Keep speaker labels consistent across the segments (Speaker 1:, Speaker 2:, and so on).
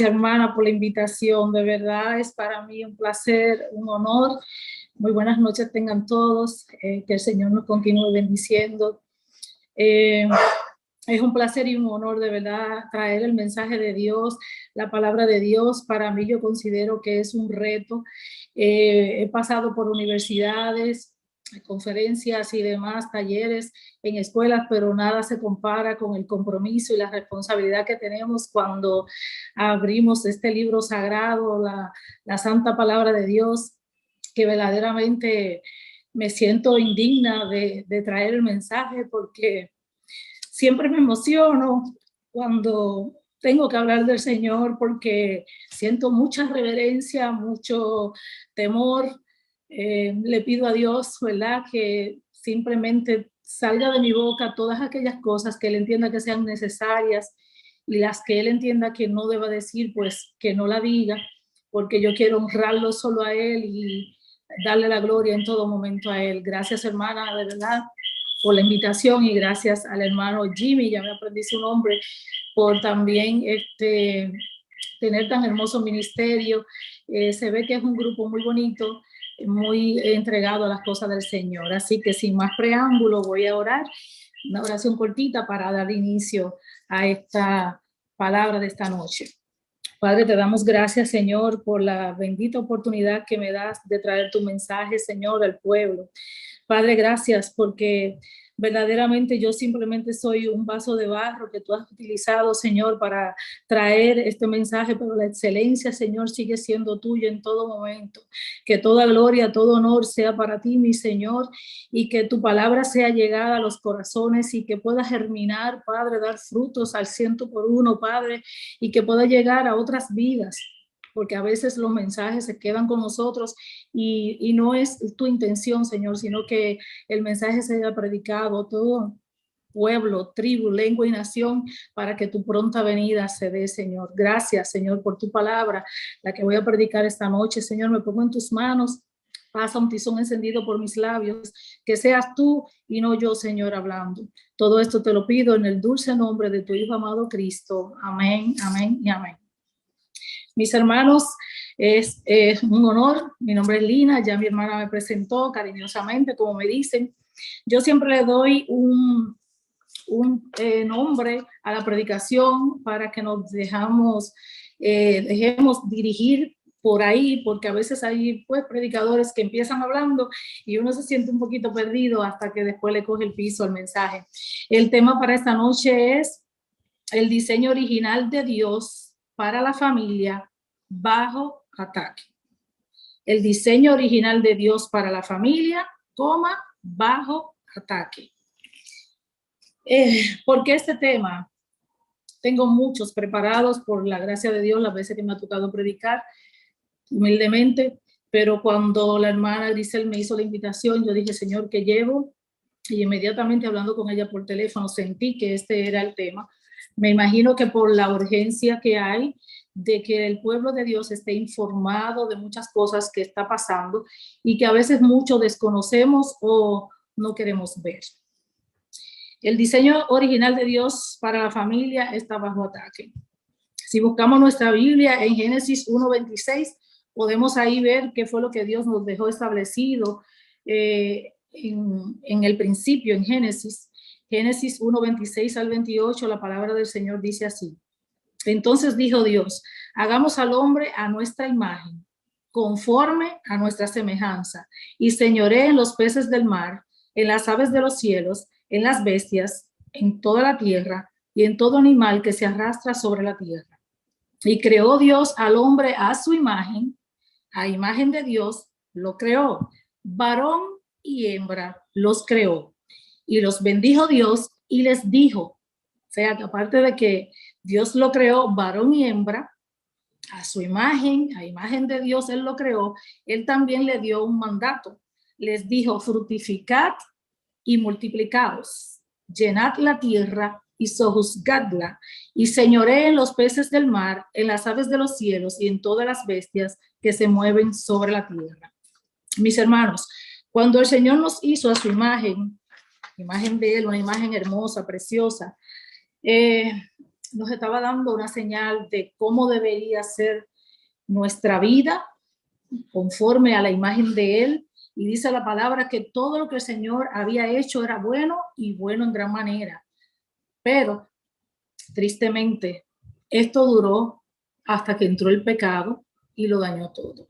Speaker 1: hermana, por la invitación. De verdad es para mí un placer, un honor. Muy buenas noches tengan todos. Que el Señor nos continúe bendiciendo. Es un placer y un honor de verdad traer el mensaje de Dios, la palabra de Dios. Para mí yo considero que es un reto. He pasado por universidades, conferencias y demás, talleres en escuelas, pero nada se compara con el compromiso y la responsabilidad que tenemos cuando abrimos este libro sagrado, la santa palabra de Dios, que verdaderamente me siento indigna de traer el mensaje, porque siempre me emociono cuando tengo que hablar del Señor, porque siento mucha reverencia, mucho temor. Le pido a Dios, ¿verdad?, que simplemente salga de mi boca todas aquellas cosas que Él entienda que sean necesarias, y las que Él entienda que no deba decir, pues que no la diga, porque yo quiero honrarlo solo a Él y darle la gloria en todo momento a Él. Gracias, hermana, de verdad, por la invitación, y gracias al hermano Jimmy, ya me aprendí su nombre, por también tener tan hermoso ministerio. Se ve que es un grupo muy bonito, muy entregado a las cosas del Señor. Así que sin más preámbulo voy a orar, una oración cortita para dar inicio a esta palabra de esta noche. Padre, te damos gracias, Señor, por la bendita oportunidad que me das de traer tu mensaje, Señor, al pueblo. Padre, gracias porque verdaderamente yo simplemente soy un vaso de barro que tú has utilizado, Señor, para traer este mensaje, pero la excelencia, Señor, sigue siendo tuya en todo momento. Que toda gloria, todo honor sea para ti, mi Señor, y que tu palabra sea llegada a los corazones y que pueda germinar, Padre, dar frutos al 100 por 1, Padre, y que pueda llegar a otras vidas, porque a veces los mensajes se quedan con nosotros y no es tu intención, Señor, sino que el mensaje se haya predicado a todo pueblo, tribu, lengua y nación, para que tu pronta venida se dé, Señor. Gracias, Señor, por tu palabra, la que voy a predicar esta noche. Señor, me pongo en tus manos. Pasa un tizón encendido por mis labios, que seas tú y no yo, Señor, hablando. Todo esto te lo pido en el dulce nombre de tu Hijo amado Cristo. Amén, amén y amén. Mis hermanos, es un honor. Mi nombre es Lina, ya mi hermana me presentó cariñosamente, como me dicen. Yo siempre le doy un nombre a la predicación para que nos dejemos dirigir por ahí, porque a veces hay pues predicadores que empiezan hablando y uno se siente un poquito perdido hasta que después le coge el piso al mensaje. El tema para esta noche es el diseño original de Dios para la familia bajo ataque. El diseño original de Dios para la familia, bajo ataque. ¿Por qué este tema? Tengo muchos preparados por la gracia de Dios, las veces que me ha tocado predicar, humildemente, pero cuando la hermana Grisel me hizo la invitación, yo dije, Señor, ¿qué llevo? Y inmediatamente hablando con ella por teléfono, sentí que este era el tema. Me imagino que por la urgencia que hay de que el pueblo de Dios esté informado de muchas cosas que está pasando y que a veces mucho desconocemos o no queremos ver. El diseño original de Dios para la familia está bajo ataque. Si buscamos nuestra Biblia en Génesis 1:26, podemos ahí ver qué fue lo que Dios nos dejó establecido en el principio, en Génesis 1:26 al 28, la palabra del Señor dice así. Entonces dijo Dios, hagamos al hombre a nuestra imagen, conforme a nuestra semejanza, y señoree en los peces del mar, en las aves de los cielos, en las bestias, en toda la tierra, y en todo animal que se arrastra sobre la tierra. Y creó Dios al hombre a su imagen, a imagen de Dios lo creó, varón y hembra los creó. Y los bendijo Dios y les dijo, o sea, que aparte de que Dios lo creó, varón y hembra, a su imagen, a imagen de Dios Él lo creó, Él también le dio un mandato. Les dijo, fructificad y multiplicaos, llenad la tierra y sojuzgadla, y señoreen los peces del mar, en las aves de los cielos y en todas las bestias que se mueven sobre la tierra. Mis hermanos, cuando el Señor nos hizo a su imagen de Él, una imagen hermosa, preciosa, nos estaba dando una señal de cómo debería ser nuestra vida conforme a la imagen de Él. Y dice la palabra que todo lo que el Señor había hecho era bueno y bueno en gran manera. Pero, tristemente, esto duró hasta que entró el pecado y lo dañó todo.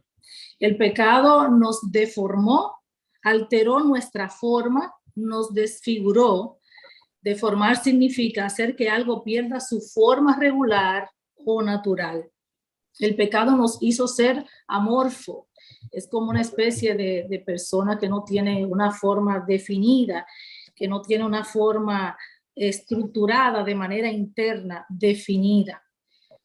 Speaker 1: El pecado nos deformó, alteró nuestra forma, nos desfiguró. Deformar significa hacer que algo pierda su forma regular o natural. El pecado nos hizo ser amorfo. Es como una especie de persona que no tiene una forma definida, que no tiene una forma estructurada de manera interna, definida.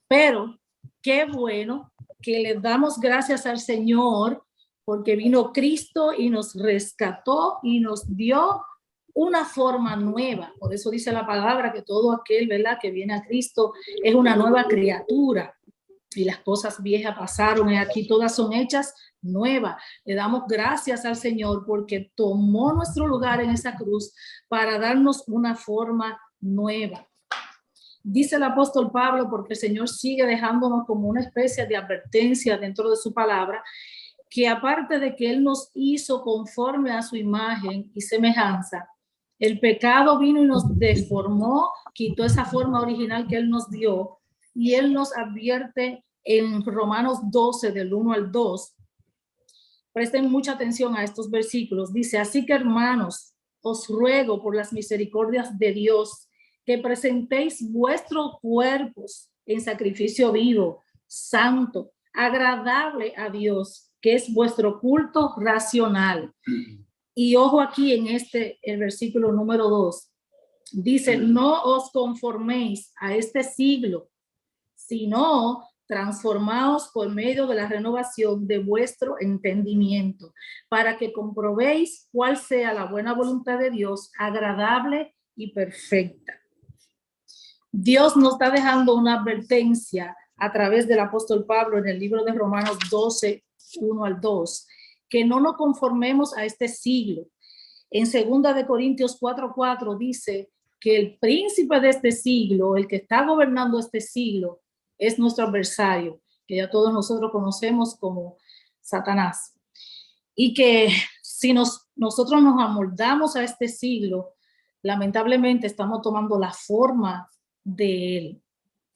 Speaker 1: Pero qué bueno que le damos gracias al Señor porque vino Cristo y nos rescató y nos dio una forma nueva. Por eso dice la palabra que todo aquel, ¿verdad?, que viene a Cristo es una nueva criatura. Y las cosas viejas pasaron y aquí todas son hechas nuevas. Le damos gracias al Señor porque tomó nuestro lugar en esa cruz para darnos una forma nueva. Dice el apóstol Pablo, porque el Señor sigue dejándonos como una especie de advertencia dentro de su palabra, que aparte de que Él nos hizo conforme a su imagen y semejanza, el pecado vino y nos deformó, quitó esa forma original que Él nos dio, y Él nos advierte en Romanos 12, del 1 al 2. Presten mucha atención a estos versículos. Dice, así que hermanos, os ruego por las misericordias de Dios, que presentéis vuestros cuerpos en sacrificio vivo, santo, agradable a Dios, que es vuestro culto racional. Y ojo aquí en el versículo número 2. Dice, no os conforméis a este siglo, sino transformaos por medio de la renovación de vuestro entendimiento, para que comprobéis cuál sea la buena voluntad de Dios, agradable y perfecta. Dios nos está dejando una advertencia a través del apóstol Pablo en el libro de Romanos 12, 1 al 2, que no nos conformemos a este siglo. En 2 de Corintios 4:4 dice que el príncipe de este siglo, el que está gobernando este siglo, es nuestro adversario, que ya todos nosotros conocemos como Satanás. Y que si nosotros nos amoldamos a este siglo, lamentablemente estamos tomando la forma de él,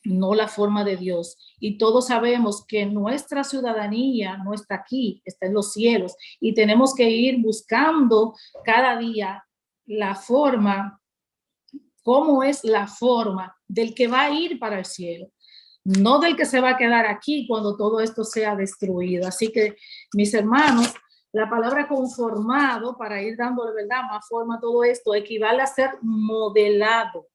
Speaker 1: no la forma de Dios. Y todos sabemos que nuestra ciudadanía no está aquí, está en los cielos. Y tenemos que ir buscando cada día la forma, cómo es la forma del que va a ir para el cielo, no del que se va a quedar aquí cuando todo esto sea destruido. Así que, mis hermanos, la palabra conformado, para ir dándole, ¿verdad?, más forma a todo esto, equivale a ser modelado.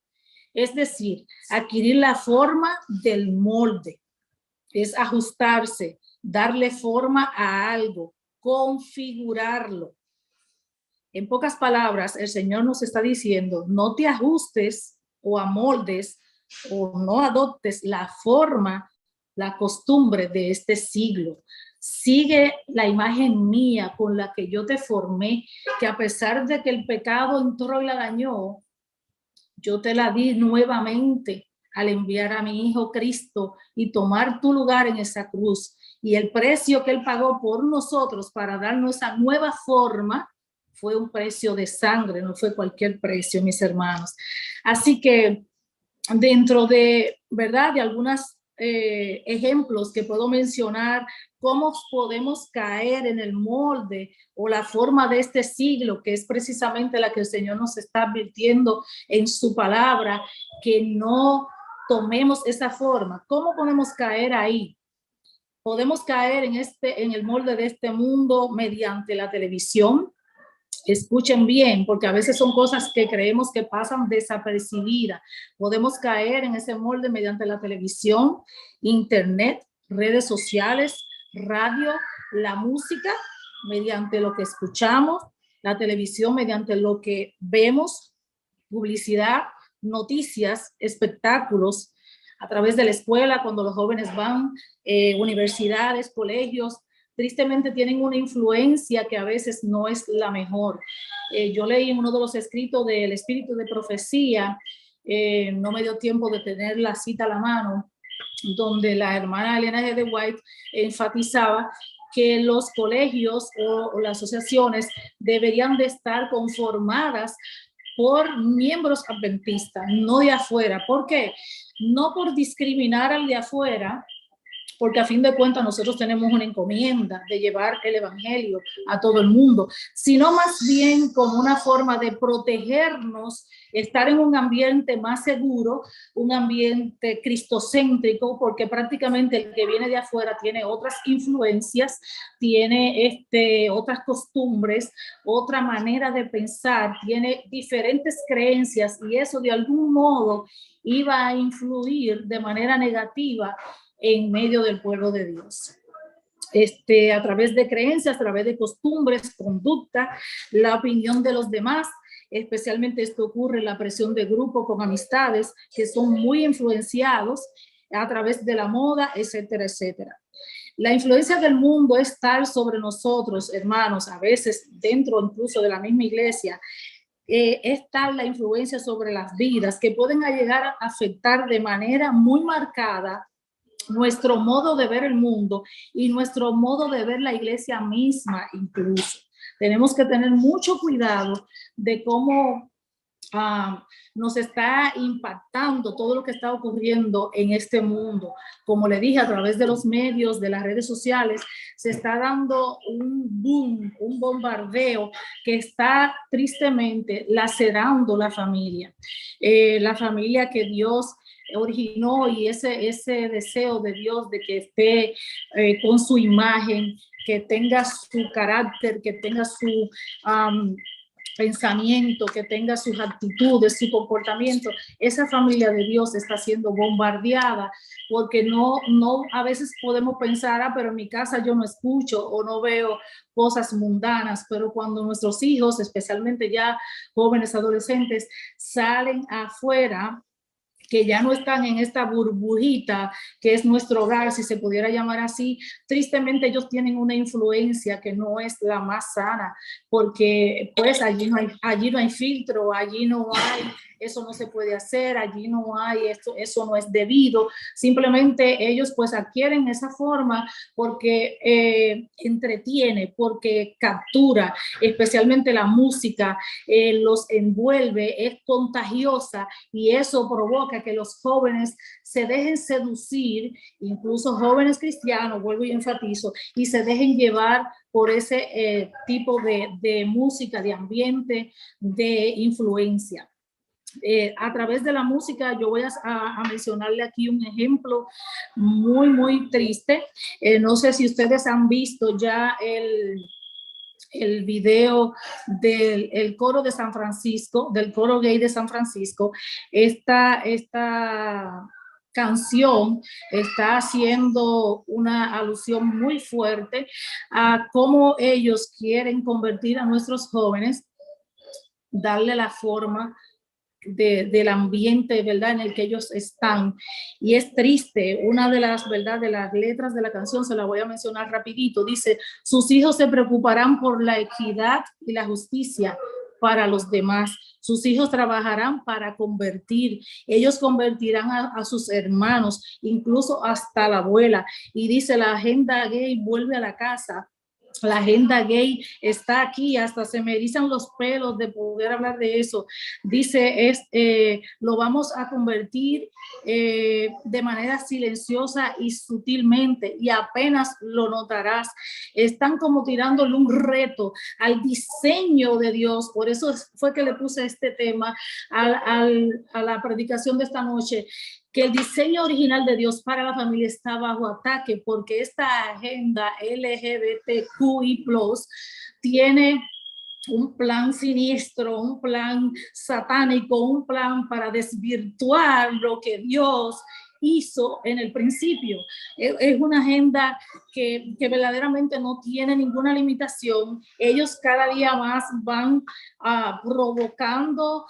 Speaker 1: Es decir, adquirir la forma del molde, es ajustarse, darle forma a algo, configurarlo. En pocas palabras, el Señor nos está diciendo, no te ajustes o amoldes o no adoptes la forma, la costumbre de este siglo. Sigue la imagen mía con la que yo te formé, que a pesar de que el pecado entró y la dañó, yo te la di nuevamente al enviar a mi Hijo Cristo y tomar tu lugar en esa cruz. Y el precio que Él pagó por nosotros para darnos esa nueva forma fue un precio de sangre, no fue cualquier precio, mis hermanos. Así que dentro de, ¿verdad?, de algunos ejemplos que puedo mencionar, cómo podemos caer en el molde o la forma de este siglo, que es precisamente la que el Señor nos está advirtiendo en su palabra, que no tomemos esa forma. ¿Cómo podemos caer ahí? Podemos caer en el molde de este mundo mediante la televisión. Escuchen bien, porque a veces son cosas que creemos que pasan desapercibidas. Podemos caer en ese molde mediante la televisión, internet, redes sociales, radio, la música, mediante lo que escuchamos, la televisión, mediante lo que vemos, publicidad, noticias, espectáculos, a través de la escuela, cuando los jóvenes van, universidades, colegios, tristemente tienen una influencia que a veces no es la mejor. Yo leí en uno de los escritos del Espíritu de Profecía no me dio tiempo de tener la cita a la mano, donde la hermana Elena G. de White enfatizaba que los colegios o las asociaciones deberían de estar conformadas por miembros adventistas, no de afuera. ¿Por qué? No por discriminar al de afuera, porque a fin de cuentas nosotros tenemos una encomienda de llevar el evangelio a todo el mundo, sino más bien como una forma de protegernos, estar en un ambiente más seguro, un ambiente cristocéntrico, porque prácticamente el que viene de afuera tiene otras influencias, tiene otras costumbres, otra manera de pensar, tiene diferentes creencias, y eso de algún modo iba a influir de manera negativa en medio del pueblo de Dios. A través de creencias, a través de costumbres, conducta, la opinión de los demás, especialmente esto ocurre en la presión de grupo con amistades que son muy influenciados a través de la moda, etcétera, etcétera. La influencia del mundo es tal sobre nosotros, hermanos, a veces dentro incluso de la misma iglesia, es tal la influencia sobre las vidas que pueden llegar a afectar de manera muy marcada nuestro modo de ver el mundo y nuestro modo de ver la iglesia misma incluso. Tenemos que tener mucho cuidado de cómo nos está impactando todo lo que está ocurriendo en este mundo. Como le dije, a través de los medios, de las redes sociales, se está dando un boom, un bombardeo que está tristemente lacerando la familia que Dios originó, y ese deseo de Dios de que esté con su imagen, que tenga su carácter, que tenga su pensamiento, que tenga sus actitudes, su comportamiento. Esa familia de Dios está siendo bombardeada porque no a veces podemos pensar, pero en mi casa yo no escucho o no veo cosas mundanas, pero cuando nuestros hijos, especialmente ya jóvenes adolescentes, salen afuera, que ya no están en esta burbujita que es nuestro hogar, si se pudiera llamar así, tristemente ellos tienen una influencia que no es la más sana, porque pues allí no hay filtro, allí no hay, eso no se puede hacer, allí no hay, eso no es debido, simplemente ellos pues adquieren esa forma porque entretiene, porque captura, especialmente la música, los envuelve, es contagiosa, y eso provoca que los jóvenes se dejen seducir, incluso jóvenes cristianos, vuelvo y enfatizo, y se dejen llevar por ese tipo de música, de ambiente, de influencia. A través de la música, yo voy a mencionarle aquí un ejemplo muy, muy triste. No sé si ustedes han visto ya el video del coro de San Francisco, del coro gay de San Francisco. Esta canción está haciendo una alusión muy fuerte a cómo ellos quieren convertir a nuestros jóvenes, darle la forma del ambiente, ¿verdad?, en el que ellos están. Y es triste, una de las, ¿verdad?, de las letras de la canción, se la voy a mencionar rapidito, dice: sus hijos se preocuparán por la equidad y la justicia para los demás. Sus hijos trabajarán para convertir, ellos convertirán a sus hermanos, incluso hasta la abuela. Y dice: la agenda gay vuelve a la casa. La agenda gay está aquí, hasta se me erizan los pelos de poder hablar de eso. Dice, lo vamos a convertir de manera silenciosa y sutilmente, y apenas lo notarás. Están como tirándole un reto al diseño de Dios. Por eso fue que le puse este tema a la predicación de esta noche, que el diseño original de Dios para la familia está bajo ataque, porque esta agenda LGBTQI+ tiene un plan siniestro, un plan satánico, un plan para desvirtuar lo que Dios hizo en el principio. Es una agenda que verdaderamente no tiene ninguna limitación. Ellos cada día más van provocando,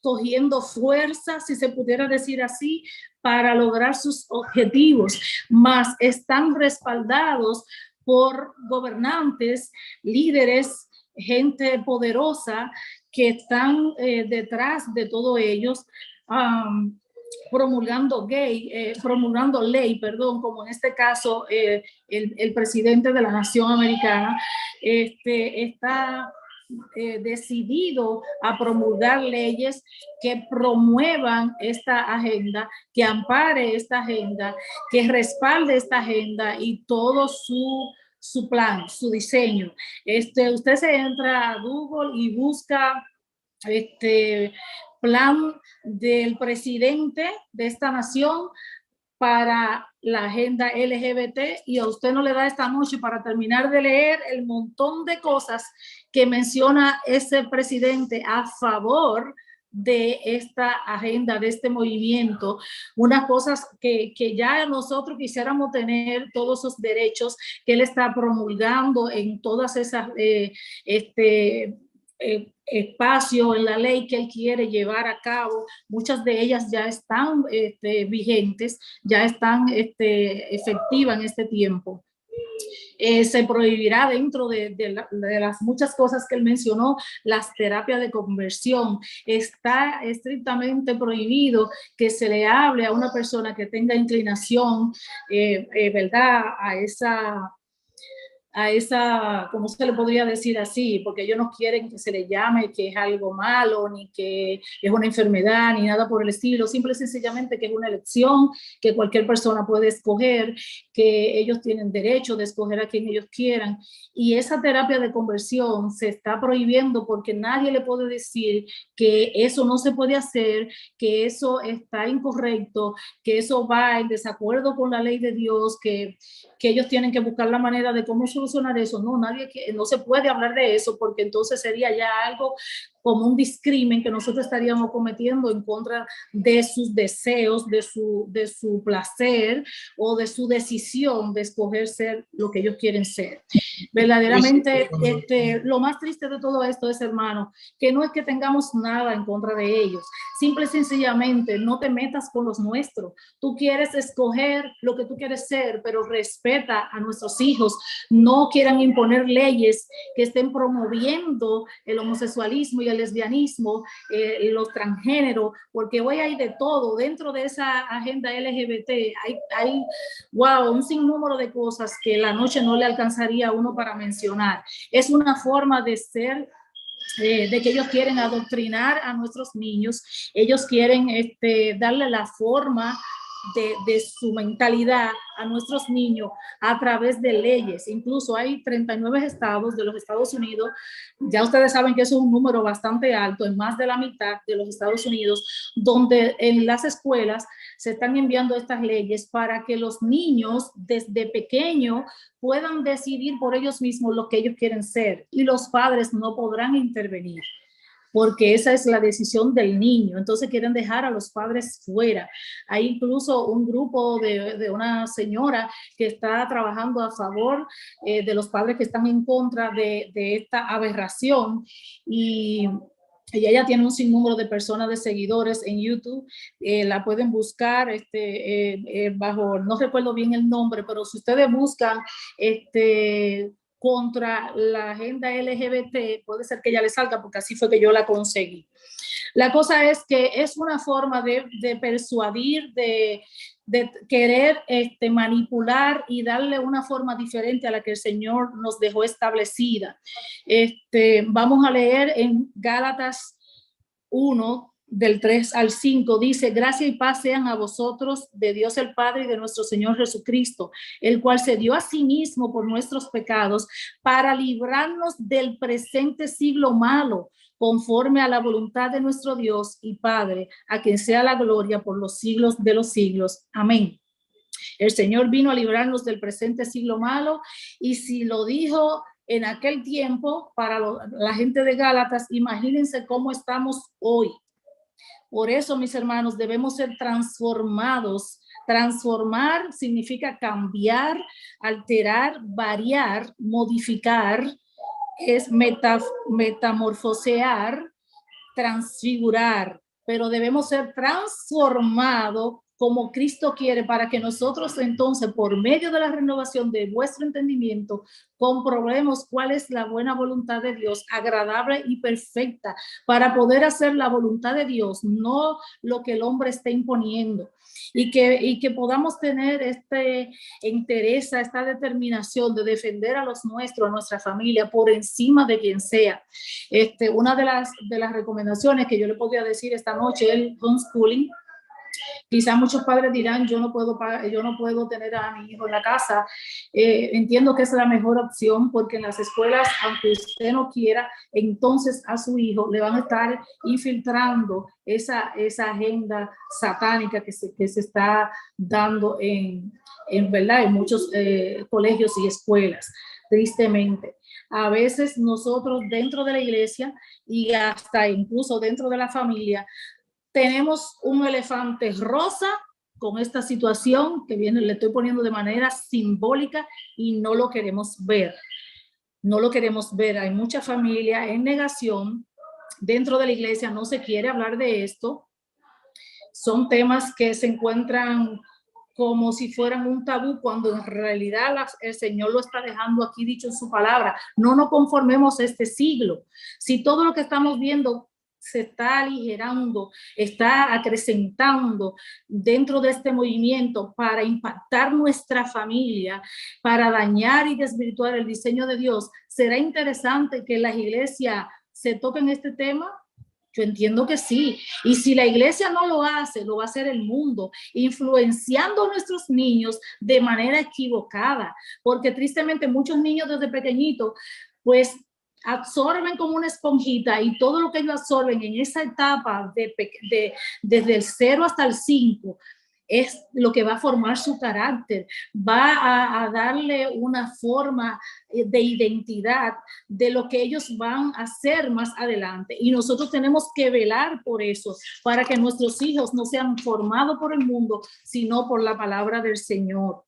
Speaker 1: cogiendo fuerza, si se pudiera decir así, para lograr sus objetivos, más están respaldados por gobernantes, líderes, gente poderosa que están detrás de todo ellos, promulgando ley, como en este caso el presidente de la nación americana está decidido a promulgar leyes que promuevan esta agenda, que ampare esta agenda, que respalde esta agenda y todo su plan, su diseño. Usted se entra a Google y busca plan del presidente de esta nación para la agenda LGBT, y a usted no le da esta noche para terminar de leer el montón de cosas que menciona ese presidente a favor de esta agenda, de este movimiento, unas cosas que ya nosotros quisiéramos tener todos esos derechos que él está promulgando en todas esas espacio en la ley que él quiere llevar a cabo. Muchas de ellas ya están vigentes, ya están efectivas en este tiempo. Se prohibirá dentro de las muchas cosas que él mencionó, las terapias de conversión. Está estrictamente prohibido que se le hable a una persona que tenga inclinación, ¿verdad?, a esa, ¿cómo se le podría decir así? Porque ellos no quieren que se le llame que es algo malo, ni que es una enfermedad, ni nada por el estilo, simple y sencillamente que es una elección que cualquier persona puede escoger, que ellos tienen derecho de escoger a quien ellos quieran. Y esa terapia de conversión se está prohibiendo porque nadie le puede decir que eso no se puede hacer, que eso está incorrecto, que eso va en desacuerdo con la ley de Dios, que ellos tienen que buscar la manera de cómo solucionar eso. No, no se puede hablar de eso, porque entonces sería ya algo como un discrimen que nosotros estaríamos cometiendo en contra de sus deseos, de su placer o de su decisión de escoger ser lo que ellos quieren ser. Verdaderamente, lo más triste de todo esto es, hermano, que no es que tengamos nada en contra de ellos, simple y sencillamente no te metas con los nuestros. Tú quieres escoger lo que tú quieres ser, pero respeta a nuestros hijos. No quieran imponer leyes que estén promoviendo el homosexualismo y el lesbianismo, los transgéneros, porque hoy hay de todo dentro de esa agenda LGBT. Hay wow, un sinnúmero de cosas que la noche no le alcanzaría a uno para mencionar. Es una forma de ser, de que ellos quieren adoctrinar a nuestros niños, ellos quieren darle la forma de su mentalidad a nuestros niños a través de leyes. Incluso hay 39 estados de los Estados Unidos, ya ustedes saben que eso es un número bastante alto, en más de la mitad de los Estados Unidos, donde en las escuelas se están enviando estas leyes para que los niños desde pequeños puedan decidir por ellos mismos lo que ellos quieren ser, y los padres no podrán intervenir, porque esa es la decisión del niño. Entonces quieren dejar a los padres fuera. Hay incluso un grupo de una señora que está trabajando a favor de los padres que están en contra de esta aberración, y ella tiene un sinnúmero de personas, de seguidores en YouTube. La pueden buscar bajo, no recuerdo bien el nombre, pero si ustedes buscan contra la agenda LGBT, puede ser que ya le salga, porque así fue que yo la conseguí. La cosa es que es una forma de persuadir, de querer manipular y darle una forma diferente a la que el Señor nos dejó establecida. Vamos a leer en Gálatas 1, del 3 al 5, dice: gracia y paz sean a vosotros de Dios el Padre y de nuestro Señor Jesucristo, el cual se dio a sí mismo por nuestros pecados para librarnos del presente siglo malo, conforme a la voluntad de nuestro Dios y Padre, a quien sea la gloria por los siglos de los siglos. Amén. El Señor vino a librarnos del presente siglo malo, y si lo dijo en aquel tiempo para la gente de Gálatas, imagínense cómo estamos hoy. Por eso, mis hermanos, debemos ser transformados. Transformar significa cambiar, alterar, variar, modificar, es metamorfosear, transfigurar, pero debemos ser transformados como Cristo quiere, para que nosotros entonces, por medio de la renovación de vuestro entendimiento, comprobemos cuál es la buena voluntad de Dios, agradable y perfecta, para poder hacer la voluntad de Dios, no lo que el hombre está imponiendo. Y que podamos tener este interés, esta determinación de defender a los nuestros, a nuestra familia, por encima de quien sea. Una de las recomendaciones que yo le podría decir esta noche es el homeschooling. Quizás muchos padres dirán, yo no puedo tener a mi hijo en la casa. Entiendo que es la mejor opción, porque en las escuelas, aunque usted no quiera, entonces a su hijo le van a estar infiltrando esa agenda satánica que se está dando ¿verdad? En muchos colegios y escuelas, tristemente. A veces nosotros dentro de la iglesia y hasta incluso dentro de la familia, tenemos un elefante rosa con esta situación que le estoy poniendo de manera simbólica, y no lo queremos ver. No lo queremos ver. Hay mucha familia en negación. Dentro de la iglesia no se quiere hablar de esto. Son temas que se encuentran como si fueran un tabú, cuando en realidad el Señor lo está dejando aquí dicho en su palabra. No nos conformemos este siglo. Si todo lo que estamos viendo se está aligerando, está acrecentando dentro de este movimiento para impactar nuestra familia, para dañar y desvirtuar el diseño de Dios, ¿será interesante que las iglesias se toquen este tema? Yo entiendo que sí. Y si la iglesia no lo hace, lo va a hacer el mundo, influenciando a nuestros niños de manera equivocada, porque tristemente muchos niños desde pequeñitos, pues absorben como una esponjita, y todo lo que ellos absorben en esa etapa desde el 0 hasta el 5 es lo que va a formar su carácter, va a darle una forma de identidad de lo que ellos van a hacer más adelante. Y nosotros tenemos que velar por eso, para que nuestros hijos no sean formados por el mundo, sino por la palabra del Señor.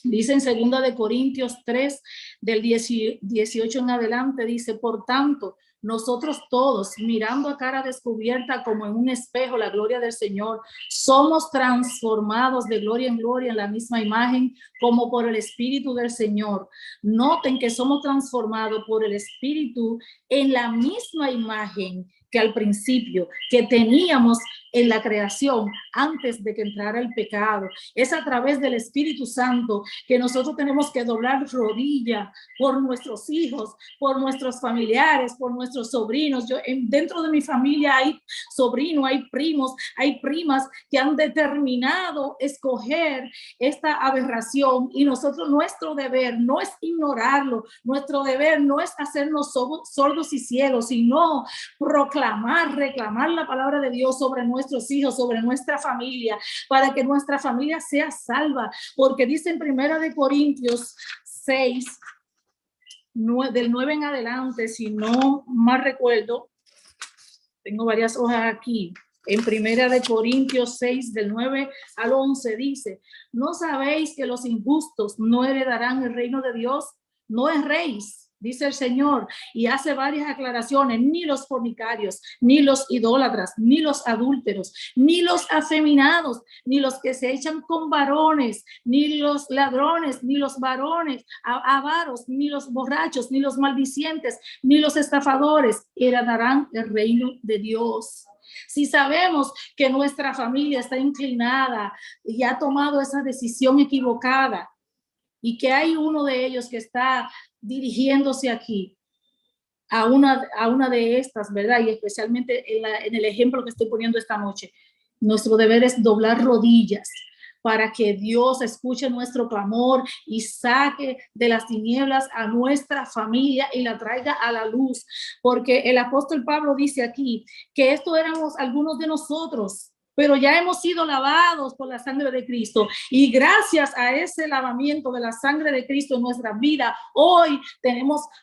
Speaker 1: Dice en 2 de Corintios 3, del 18 en adelante, dice: por tanto, nosotros todos, mirando a cara descubierta como en un espejo la gloria del Señor, somos transformados de gloria en gloria en la misma imagen, como por el Espíritu del Señor. Noten que somos transformados por el Espíritu en la misma imagen que al principio, que teníamos en la creación antes de que entrara el pecado. Es a través del Espíritu Santo que nosotros tenemos que doblar rodilla por nuestros hijos, por nuestros familiares, por nuestros sobrinos. Dentro de mi familia hay sobrinos, hay primos, hay primas que han determinado escoger esta aberración, y nuestro deber no es ignorarlo, nuestro deber no es hacernos sordos y ciegos, sino reclamar la palabra de Dios sobre nuestros hijos, sobre nuestra familia, para que nuestra familia sea salva, porque dice en 1 de Corintios 6, del 9 en adelante, si no mal recuerdo, tengo varias hojas aquí. En 1 de Corintios 6, del 9 al 11, dice: ¿no sabéis que los injustos no heredarán el reino de Dios? No erréis, dice el Señor, y hace varias aclaraciones: ni los fornicarios, ni los idólatras, ni los adúlteros, ni los afeminados, ni los que se echan con varones, ni los ladrones, ni los varones avaros, ni los borrachos, ni los maldicientes, ni los estafadores heredarán el reino de Dios. Si sabemos que nuestra familia está inclinada y ha tomado esa decisión equivocada, y que hay uno de ellos que está dirigiéndose aquí a una de estas, ¿verdad? Y especialmente en el ejemplo que estoy poniendo esta noche, nuestro deber es doblar rodillas para que Dios escuche nuestro clamor y saque de las tinieblas a nuestra familia y la traiga a la luz. Porque el apóstol Pablo dice aquí que esto éramos algunos de nosotros, pero ya hemos sido lavados por la sangre de Cristo, y gracias a ese lavamiento de la sangre de Cristo en nuestra vida, hoy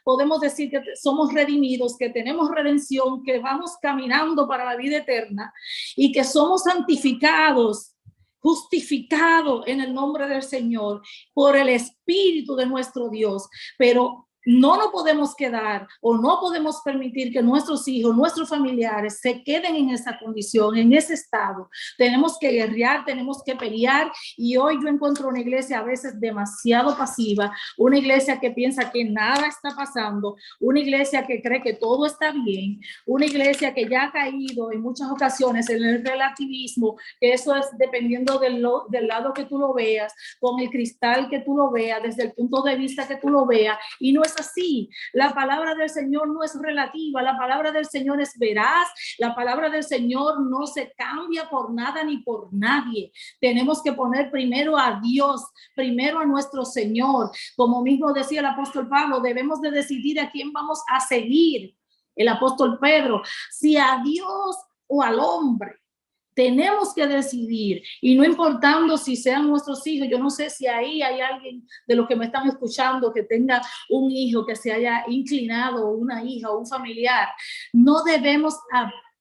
Speaker 1: podemos decir que somos redimidos, que tenemos redención, que vamos caminando para la vida eterna, y que somos santificados, justificados en el nombre del Señor por el Espíritu de nuestro Dios. Pero no nos podemos quedar o no podemos permitir que nuestros hijos, nuestros familiares se queden en esa condición, en ese estado. Tenemos que guerrear, tenemos que pelear, y hoy yo encuentro una iglesia a veces demasiado pasiva, una iglesia que piensa que nada está pasando, una iglesia que cree que todo está bien, una iglesia que ya ha caído en muchas ocasiones en el relativismo, que eso es dependiendo del lado que tú lo veas, con el cristal que tú lo veas, desde el punto de vista que tú lo veas, y no es así. La palabra del Señor no es relativa, la palabra del Señor es veraz, la palabra del Señor no se cambia por nada ni por nadie. Tenemos que poner primero a Dios, primero a nuestro Señor. Como mismo decía el apóstol Pablo, debemos de decidir a quién vamos a seguir. El apóstol Pedro, si a Dios o al hombre. Tenemos que decidir, y no importando si sean nuestros hijos. Yo no sé si ahí hay alguien de los que me están escuchando que tenga un hijo que se haya inclinado, una hija o un familiar. No debemos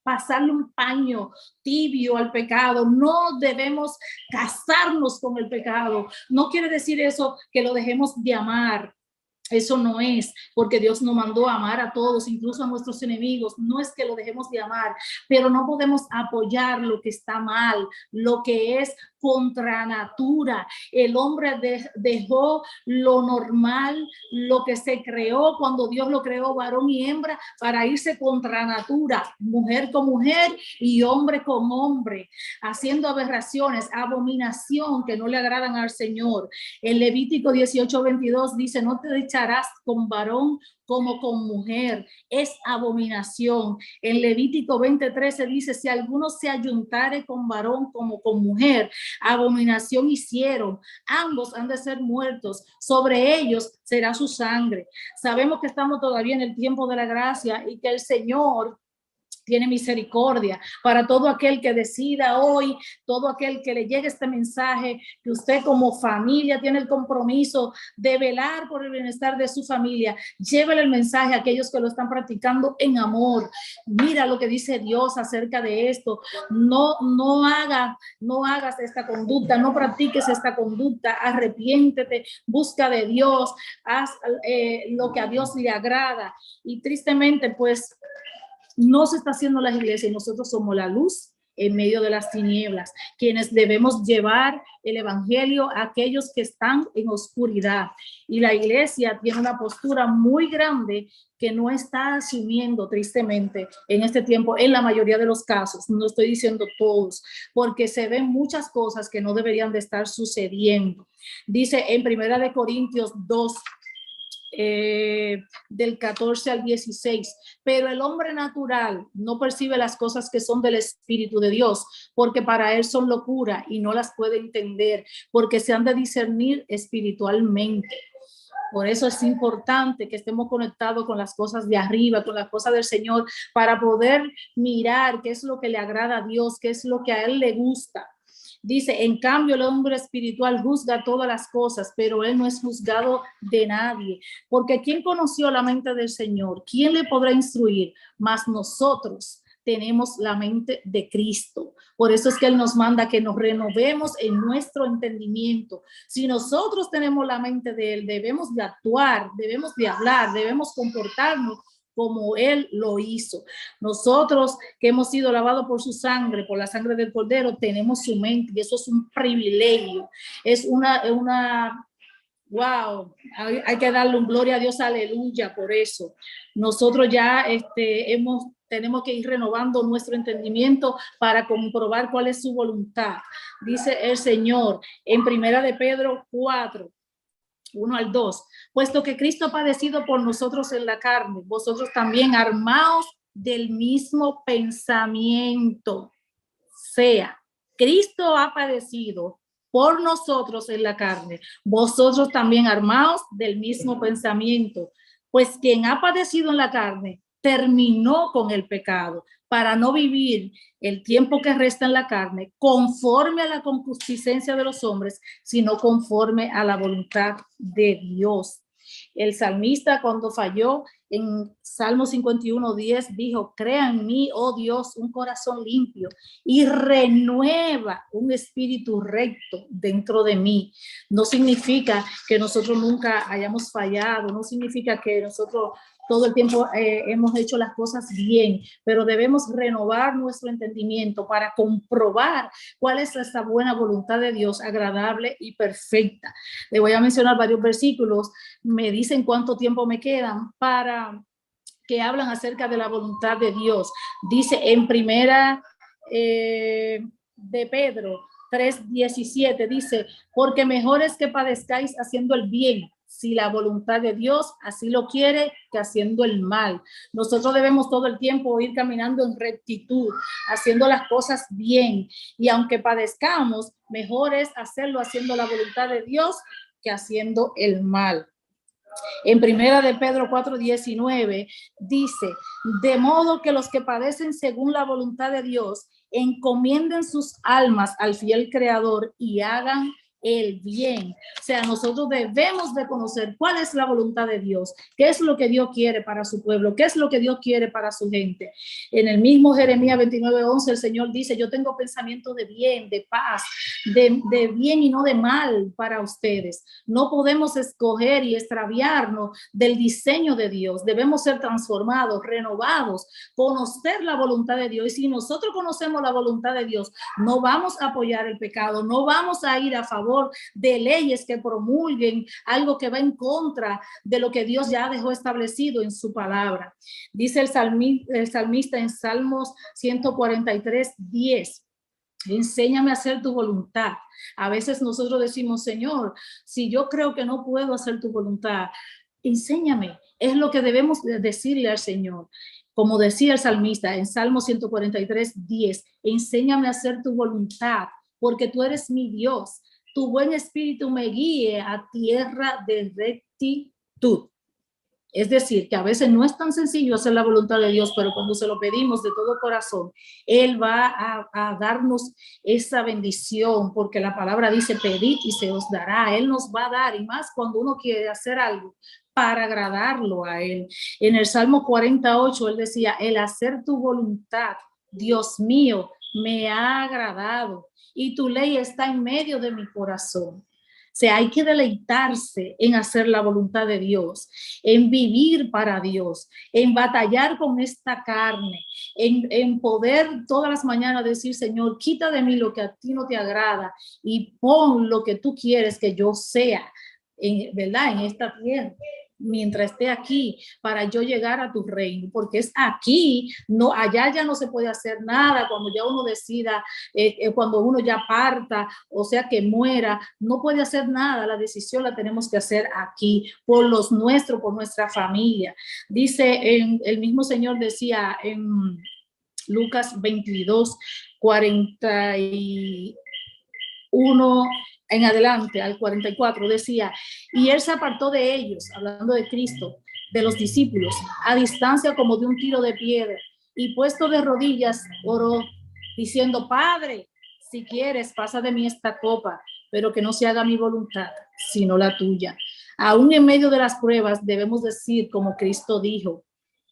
Speaker 1: pasarle un paño tibio al pecado, no debemos casarnos con el pecado. No quiere decir eso que lo dejemos de amar. Eso no es, porque Dios nos mandó a amar a todos, incluso a nuestros enemigos. No es que lo dejemos de amar, pero no podemos apoyar lo que está mal, lo que es contra natura. El hombre dejó lo normal, lo que se creó cuando Dios lo creó, varón y hembra, para irse contra natura, mujer con mujer y hombre con hombre, haciendo aberraciones, abominación que no le agradan al Señor. En Levítico 18:22 dice: no te echarás con varón como con mujer, es abominación. En Levítico 20:13 dice: si alguno se ayuntare con varón como con mujer, abominación hicieron, ambos han de ser muertos, sobre ellos será su sangre. Sabemos que estamos todavía en el tiempo de la gracia y que el Señor tiene misericordia para todo aquel que decida hoy, todo aquel que le llegue este mensaje, que usted como familia tiene el compromiso de velar por el bienestar de su familia. Llévele el mensaje a aquellos que lo están practicando en amor. Mira lo que dice Dios acerca de esto. No hagas esta conducta, no practiques esta conducta, arrepiéntete, busca de Dios, haz lo que a Dios le agrada. Y tristemente, pues, no se está haciendo las iglesias, y nosotros somos la luz en medio de las tinieblas, quienes debemos llevar el evangelio a aquellos que están en oscuridad. Y la iglesia tiene una postura muy grande que no está asumiendo, tristemente, en este tiempo, en la mayoría de los casos. No estoy diciendo todos, porque se ven muchas cosas que no deberían de estar sucediendo. Dice en 1 Corintios 2, del 14 al 16, pero el hombre natural no percibe las cosas que son del Espíritu de Dios, porque para él son locura y no las puede entender, porque se han de discernir espiritualmente. Por eso es importante que estemos conectados con las cosas de arriba, con las cosas del Señor, para poder mirar qué es lo que le agrada a Dios, qué es lo que a Él le gusta. Dice: en cambio el hombre espiritual juzga todas las cosas, pero él no es juzgado de nadie, porque ¿quién conoció la mente del Señor? ¿Quién le podrá instruir? Mas nosotros tenemos la mente de Cristo. Por eso es que Él nos manda que nos renovemos en nuestro entendimiento. Si nosotros tenemos la mente de Él, debemos de actuar, debemos de hablar, debemos comportarnos como Él lo hizo. Nosotros que hemos sido lavados por su sangre, por la sangre del Cordero, tenemos su mente, y eso es un privilegio. Es una wow, hay que darle un gloria a Dios, aleluya, por eso. Nosotros ya tenemos que ir renovando nuestro entendimiento para comprobar cuál es su voluntad. Dice el Señor en 1 de Pedro 4, 1 al 2, puesto que Cristo ha padecido por nosotros en la carne, vosotros también armaos del mismo pensamiento. Sea, Cristo ha padecido por nosotros en la carne, vosotros también armaos del mismo pensamiento, pues quien ha padecido en la carne terminó con el pecado, para no vivir el tiempo que resta en la carne conforme a la concupiscencia de los hombres, sino conforme a la voluntad de Dios. El salmista, cuando falló En Salmo 51:10 dijo, crea en mí, oh Dios, un corazón limpio y renueva un espíritu recto dentro de mí. No significa que nosotros nunca hayamos fallado, no significa que nosotros todo el tiempo hemos hecho las cosas bien, pero debemos renovar nuestro entendimiento para comprobar cuál es esta buena voluntad de Dios, agradable y perfecta. Le voy a mencionar varios versículos, me dicen cuánto tiempo me quedan para que hablan acerca de la voluntad de Dios. Dice en primera de Pedro 3:17, dice, porque mejor es que padezcáis haciendo el bien, si la voluntad de Dios así lo quiere, que haciendo el mal. Nosotros debemos todo el tiempo ir caminando en rectitud, haciendo las cosas bien, y aunque padezcamos, mejor es hacerlo haciendo la voluntad de Dios que haciendo el mal. En primera de Pedro 4:19 dice, de modo que los que padecen según la voluntad de Dios encomienden sus almas al fiel Creador y hagan el bien. O sea, nosotros debemos de conocer cuál es la voluntad de Dios, qué es lo que Dios quiere para su pueblo, qué es lo que Dios quiere para su gente. En el mismo Jeremías 29:11 el Señor dice, yo tengo pensamiento de bien, de paz, de bien y no de mal para ustedes. No podemos escoger y extraviarnos del diseño de Dios. Debemos ser transformados, renovados, conocer la voluntad de Dios. Y si nosotros conocemos la voluntad de Dios, no vamos a apoyar el pecado, no vamos a ir a favor de leyes que promulguen algo que va en contra de lo que Dios ya dejó establecido en su palabra. Dice el salmista en Salmos 143:10. Enséñame a hacer tu voluntad. A veces nosotros decimos, Señor, si yo creo que no puedo hacer tu voluntad, enséñame. Es lo que debemos decirle al Señor. Como decía el salmista en Salmo 143:10, enséñame a hacer tu voluntad, porque tú eres mi Dios. Tu buen espíritu me guíe a tierra de rectitud. Es decir, que a veces no es tan sencillo hacer la voluntad de Dios, pero cuando se lo pedimos de todo corazón, Él va a darnos esa bendición, porque la palabra dice, pedid y se os dará. Él nos va a dar, y más cuando uno quiere hacer algo para agradarlo a Él. En el Salmo 48, Él decía, el hacer tu voluntad, Dios mío, me ha agradado, y tu ley está en medio de mi corazón. O sea, hay que deleitarse en hacer la voluntad de Dios, en vivir para Dios, en batallar con esta carne, en poder todas las mañanas decir, Señor, quita de mí lo que a ti no te agrada y pon lo que tú quieres que yo sea, ¿verdad? En esta tierra, mientras esté aquí, para yo llegar a tu reino, porque es aquí, no, allá ya no se puede hacer nada, cuando ya uno decida, cuando uno ya parta, o sea que muera, no puede hacer nada, la decisión la tenemos que hacer aquí, por los nuestros, por nuestra familia. Dice, el mismo Señor decía en Lucas 22:41 en adelante, al 44, decía, y él se apartó de ellos, hablando de Cristo, de los discípulos, a distancia como de un tiro de piedra, y puesto de rodillas, oró, diciendo, Padre, si quieres, pasa de mí esta copa, pero que no se haga mi voluntad, sino la tuya. Aún en medio de las pruebas, debemos decir, como Cristo dijo,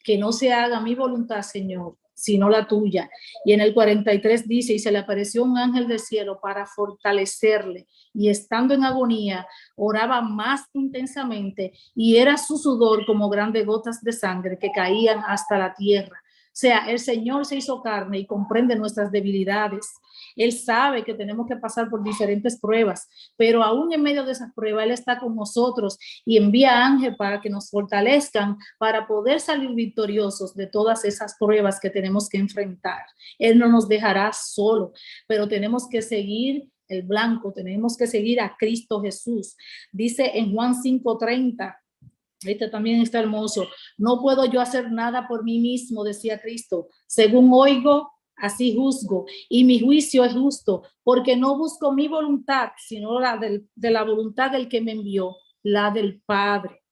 Speaker 1: que no se haga mi voluntad, Señor, sino la tuya. Y en el 43 dice, y se le apareció un ángel del cielo para fortalecerle, y estando en agonía, oraba más intensamente, y era su sudor como grandes gotas de sangre que caían hasta la tierra. O sea, el Señor se hizo carne y comprende nuestras debilidades. Él sabe que tenemos que pasar por diferentes pruebas, pero aún en medio de esas pruebas, Él está con nosotros y envía ángeles para que nos fortalezcan para poder salir victoriosos de todas esas pruebas que tenemos que enfrentar. Él no nos dejará solo, pero tenemos que seguir el blanco, tenemos que seguir a Cristo Jesús. Dice en Juan 5:30, este también está hermoso, no puedo yo hacer nada por mí mismo, decía Cristo, según oigo, así juzgo, y mi juicio es justo, porque no busco mi voluntad, sino la de la voluntad del que me envió, la del Padre.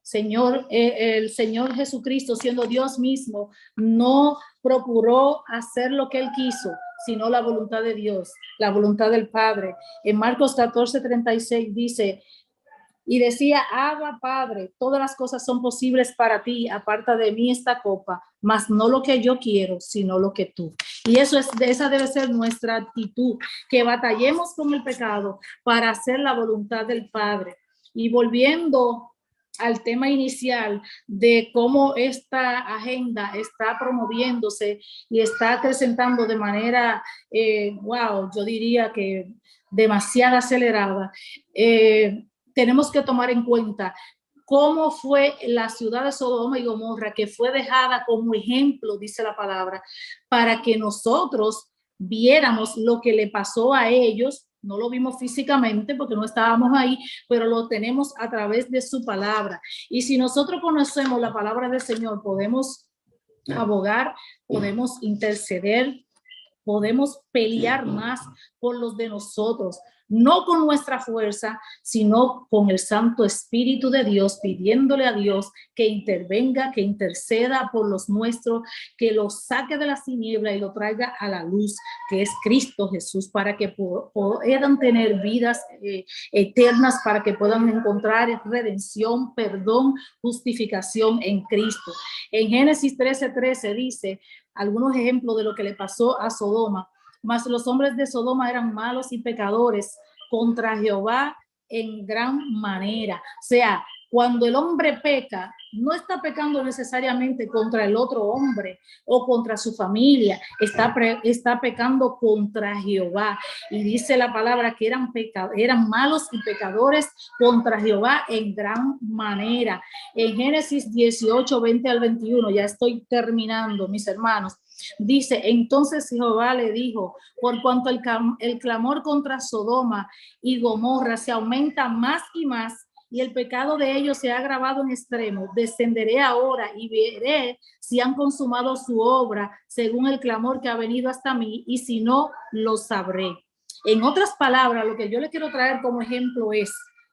Speaker 1: Señor, el Señor Jesucristo, siendo Dios mismo, no procuró hacer lo que Él quiso, sino la voluntad de Dios, la voluntad del Padre. En Marcos 14:36 dice, y decía: Abba, Padre, todas las cosas son posibles para ti, aparta de mí esta copa, mas no lo que yo quiero, sino lo que tú. Y esa debe ser nuestra actitud, que batallemos con el pecado para hacer la voluntad del Padre. Y volviendo al tema inicial de cómo esta agenda está promoviéndose y está acrecentando de manera, wow, yo diría que demasiado acelerada, tenemos que tomar en cuenta cómo fue la ciudad de Sodoma y Gomorra, que fue dejada como ejemplo, dice la palabra, para que nosotros viéramos lo que le pasó a ellos. No lo vimos físicamente porque no estábamos ahí, pero lo tenemos a través de su palabra. Y si nosotros conocemos la palabra del Señor, podemos abogar, podemos interceder, podemos pelear más por los de nosotros, no con nuestra fuerza, sino con el Santo Espíritu de Dios, pidiéndole a Dios que intervenga, que interceda por los nuestros, que los saque de las tinieblas y lo traiga a la luz, que es Cristo Jesús, para que puedan tener vidas eternas, para que puedan encontrar redención, perdón, justificación en Cristo. En Génesis 13:13 dice algunos ejemplos de lo que le pasó a Sodoma. Mas los hombres de Sodoma eran malos y pecadores contra Jehová en gran manera. O sea, cuando el hombre peca, no está pecando necesariamente contra el otro hombre o contra su familia, está pecando contra Jehová. Y dice la palabra que eran malos y pecadores contra Jehová en gran manera. En Génesis 18:20-21, ya estoy terminando, mis hermanos. Dice: entonces Jehová le dijo: por cuanto el clamor contra Sodoma y Gomorra se aumenta más y más, y el pecado de ellos se ha agravado en extremo, descenderé ahora y veré si han consumado su obra según el clamor que ha venido hasta mí, y si no, lo sabré. En otras palabras, lo que yo le quiero traer como ejemplo es,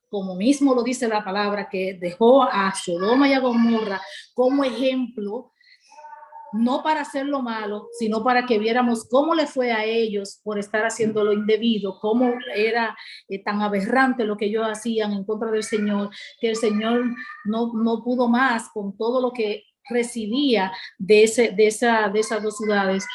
Speaker 1: como mismo lo dice la palabra, que dejó a Sodoma y a Gomorra como ejemplo, no para hacer lo malo, sino para que viéramos cómo le fue a ellos por estar haciendo lo indebido, cómo era tan aberrante lo que ellos hacían en contra del Señor, que el Señor no pudo más con todo lo que recibía de esas dos ciudades,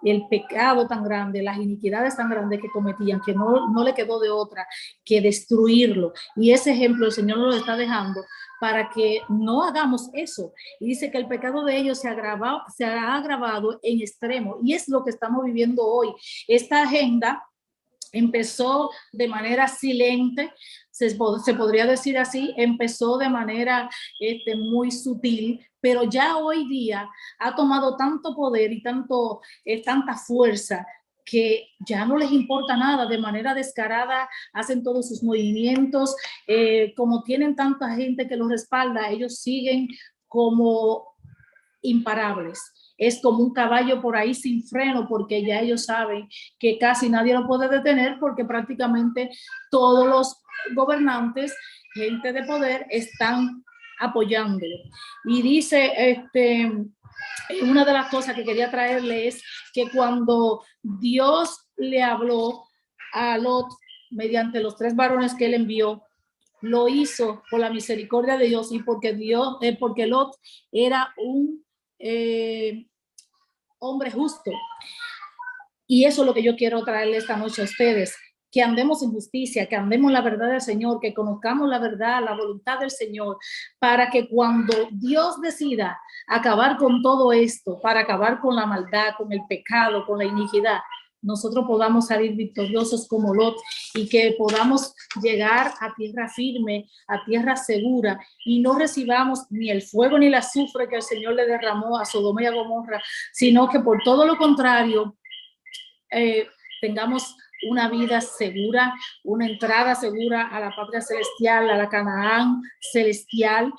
Speaker 1: el pecado tan grande, las iniquidades tan grandes que cometían, que no le quedó de otra que destruirlo. Y ese ejemplo el Señor nos lo está dejando para que no hagamos eso. Y dice que el pecado de ellos se ha agravado en extremo, y es lo que estamos viviendo hoy. Esta agenda empezó de manera silente, se podría decir así, empezó de manera muy sutil, pero ya hoy día ha tomado tanto poder y tanta fuerza que ya no les importa nada. De manera descarada hacen todos sus movimientos, como tienen tanta gente que los respalda, ellos siguen como imparables. Es como un caballo por ahí sin freno, porque ya ellos saben que casi nadie lo puede detener, porque prácticamente todos los gobernantes, gente de poder, están apoyándolo. Y dice, una de las cosas que quería traerle es que cuando Dios le habló a Lot mediante los 3 varones que él envió, lo hizo por la misericordia de Dios, y porque Lot era un hombre justo. Y eso es lo que yo quiero traerle esta noche a ustedes: que andemos en justicia, que andemos la verdad del Señor, que conozcamos la verdad, la voluntad del Señor, para que cuando Dios decida acabar con todo esto, para acabar con la maldad, con el pecado, con la iniquidad, nosotros podamos salir victoriosos como Lot, y que podamos llegar a tierra firme, a tierra segura, y no recibamos ni el fuego ni el azufre que el Señor le derramó a Sodoma y a Gomorra, sino que por todo lo contrario, tengamos una vida segura, una entrada segura a la patria celestial, a la Canaán celestial,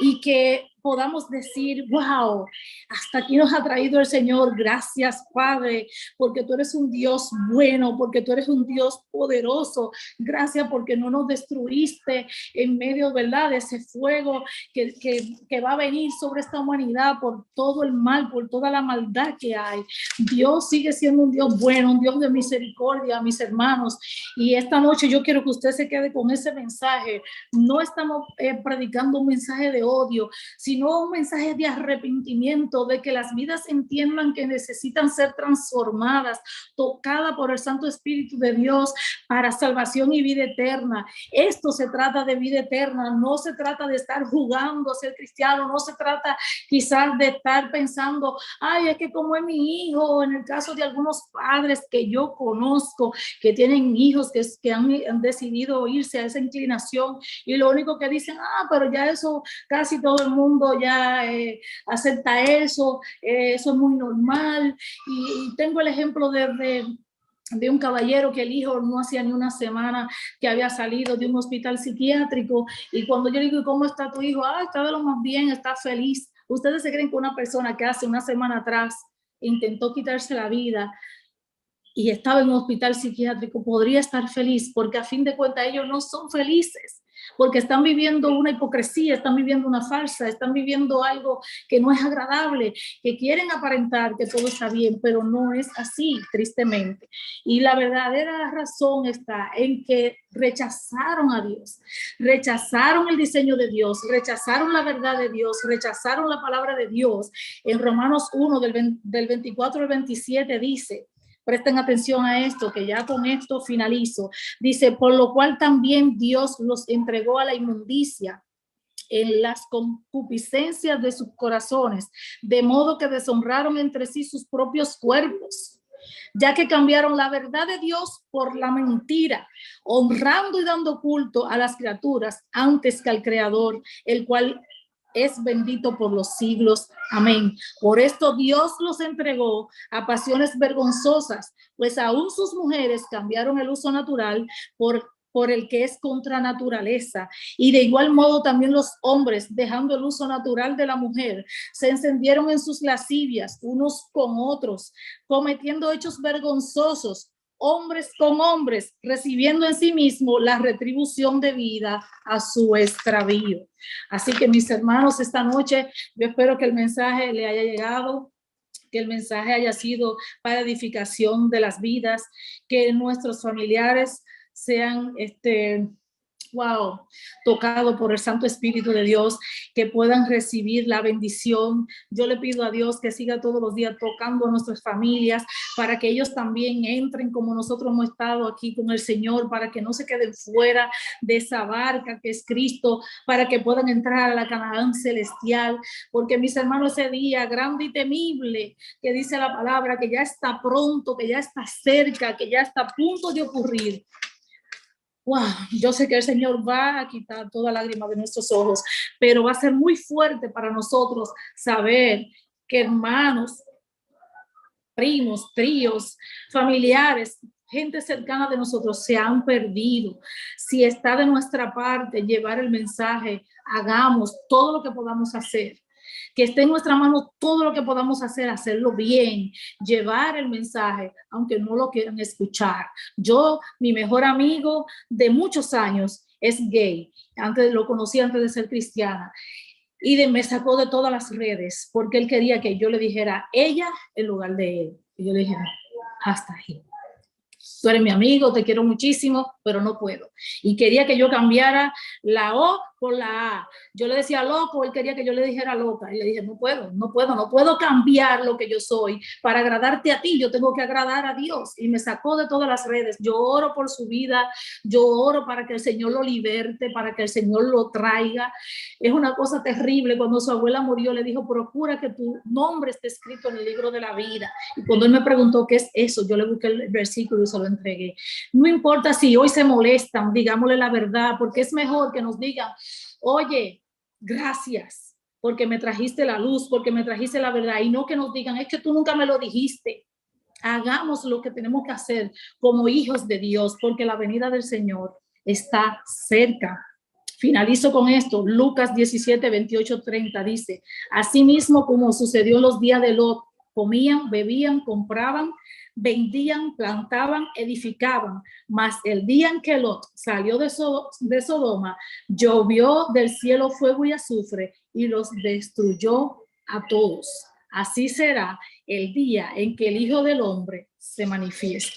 Speaker 1: y que podamos decir, wow, hasta aquí nos ha traído el Señor. Gracias, Padre, porque tú eres un Dios bueno, porque tú eres un Dios poderoso. Gracias porque no nos destruiste en medio, ¿verdad?, de ese fuego que va a venir sobre esta humanidad por todo el mal, por toda la maldad que hay. Dios sigue siendo un Dios bueno, un Dios de misericordia, mis hermanos. Y esta noche yo quiero que usted se quede con ese mensaje. No estamos predicando un mensaje de odio, sino un mensaje de arrepentimiento, de que las vidas entiendan que necesitan ser transformadas, tocadas por el Santo Espíritu de Dios para salvación y vida eterna. Esto se trata de vida eterna, no se trata de estar jugando a ser cristiano, no se trata quizás de estar pensando, ay, es que como es mi hijo, en el caso de algunos padres que yo conozco, que tienen hijos que han decidido irse a esa inclinación y lo único que dicen, pero ya eso casi todo el mundo ya acepta eso, eso es muy normal. Y tengo el ejemplo de un caballero que el hijo no hacía ni una semana que había salido de un hospital psiquiátrico, y cuando yo digo, ¿cómo está tu hijo? Está de lo más bien, está feliz. ¿Ustedes se creen que una persona que hace una semana atrás intentó quitarse la vida y estaba en un hospital psiquiátrico podría estar feliz? Porque a fin de cuentas ellos no son felices, porque están viviendo una hipocresía, están viviendo una farsa, están viviendo algo que no es agradable, que quieren aparentar que todo está bien, pero no es así, tristemente. Y la verdadera razón está en que rechazaron a Dios, rechazaron el diseño de Dios, rechazaron la verdad de Dios, rechazaron la palabra de Dios. En Romanos 1, del 24 al 27 dice, presten atención a esto, que ya con esto finalizo. Dice, por lo cual también Dios los entregó a la inmundicia en las concupiscencias de sus corazones, de modo que deshonraron entre sí sus propios cuerpos, ya que cambiaron la verdad de Dios por la mentira, honrando y dando culto a las criaturas antes que al Creador, el cual es bendito por los siglos. Amén. Por esto Dios los entregó a pasiones vergonzosas, pues aún sus mujeres cambiaron el uso natural por el que es contra naturaleza. Y de igual modo también los hombres, dejando el uso natural de la mujer, se encendieron en sus lascivias unos con otros, cometiendo hechos vergonzosos, hombres con hombres, recibiendo en sí mismo la retribución debida a su extravío. Así que, mis hermanos, esta noche yo espero que el mensaje le haya llegado, que el mensaje haya sido para edificación de las vidas, que nuestros familiares sean tocado por el Santo Espíritu de Dios, que puedan recibir la bendición. Yo le pido a Dios que siga todos los días tocando a nuestras familias, para que ellos también entren como nosotros hemos estado aquí con el Señor, para que no se queden fuera de esa barca que es Cristo, para que puedan entrar a la Canaán celestial, porque mis hermanos, ese día grande y temible que dice la palabra, que ya está pronto, que ya está cerca, que ya está a punto de ocurrir. Wow, yo sé que el Señor va a quitar toda lágrima de nuestros ojos, pero va a ser muy fuerte para nosotros saber que hermanos, primos, tíos, familiares, gente cercana de nosotros se han perdido. Si está de nuestra parte llevar el mensaje, hagamos todo lo que podamos hacer. Que esté en nuestra mano todo lo que podamos hacer, hacerlo bien, llevar el mensaje, aunque no lo quieran escuchar. Mi mejor amigo de muchos años es gay. Lo conocí antes de ser cristiana. Y me sacó de todas las redes porque él quería que yo le dijera ella en lugar de él. Y yo le dije, hasta ahí. Tú eres mi amigo, te quiero muchísimo, pero no puedo. Y quería que yo cambiara la O por la A. Yo le decía loco, él quería que yo le dijera loca. Y le dije, no puedo cambiar lo que yo soy para agradarte a ti. Yo tengo que agradar a Dios. Y me sacó de todas las redes. Yo oro por su vida. Yo oro para que el Señor lo liberte, para que el Señor lo traiga. Es una cosa terrible. Cuando su abuela murió, le dijo, procura que tu nombre esté escrito en el libro de la vida. Y cuando él me preguntó qué es eso, yo le busqué el versículo y se lo entregué. No importa si hoy se molestan, digámosle la verdad, porque es mejor que nos digan, oye, gracias, porque me trajiste la luz, porque me trajiste la verdad, y no que nos digan, es que tú nunca me lo dijiste. Hagamos lo que tenemos que hacer como hijos de Dios, porque la venida del Señor está cerca. Finalizo con esto. Lucas 17, 28, 30 dice: asimismo como sucedió en los días de Lot, comían, bebían, compraban, vendían, plantaban, edificaban. Mas el día en que Lot salió de Sodoma, llovió del cielo fuego y azufre y los destruyó a todos. Así será el día en que el Hijo del Hombre se manifieste.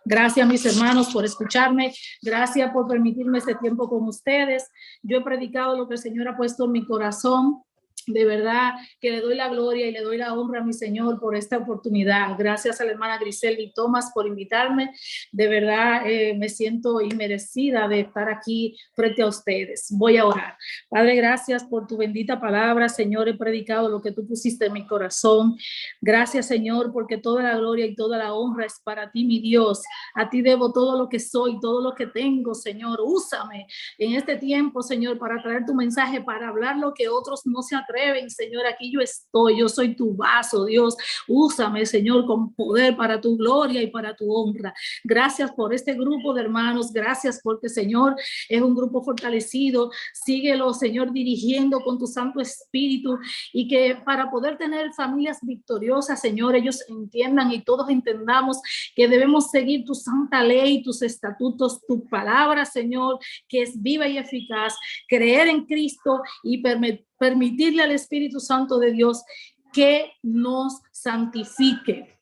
Speaker 1: Gracias, mis hermanos, por escucharme. Gracias por permitirme este tiempo con ustedes. Yo he predicado lo que el Señor ha puesto en mi corazón. De verdad que le doy la gloria y le doy la honra a mi Señor por esta oportunidad. Gracias a la hermana Griselda Thomas por invitarme. De verdad me siento inmerecida de estar aquí frente a ustedes. Voy a orar. Padre, gracias por tu bendita palabra. Señor, he predicado lo que tú pusiste en mi corazón. Gracias, Señor, porque toda la gloria y toda la honra es para ti, mi Dios. A ti debo todo lo que soy, todo lo que tengo, Señor. Úsame en este tiempo, Señor, para traer tu mensaje, para hablar lo que otros no se atreven. Señor, aquí yo estoy, yo soy tu vaso, Dios. Úsame, Señor, con poder para tu gloria y para tu honra. Gracias por este grupo de hermanos. Gracias porque, Señor, es un grupo fortalecido. Síguelo, Señor, dirigiendo con tu Santo Espíritu, y que para poder tener familias victoriosas, Señor, ellos entiendan y todos entendamos que debemos seguir tu santa ley, tus estatutos, tu palabra, Señor, que es viva y eficaz. Creer en Cristo y permitirle al Espíritu Santo de Dios que nos santifique.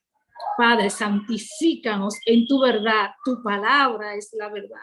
Speaker 1: Padre, santifícanos en tu verdad. Tu palabra es la verdad.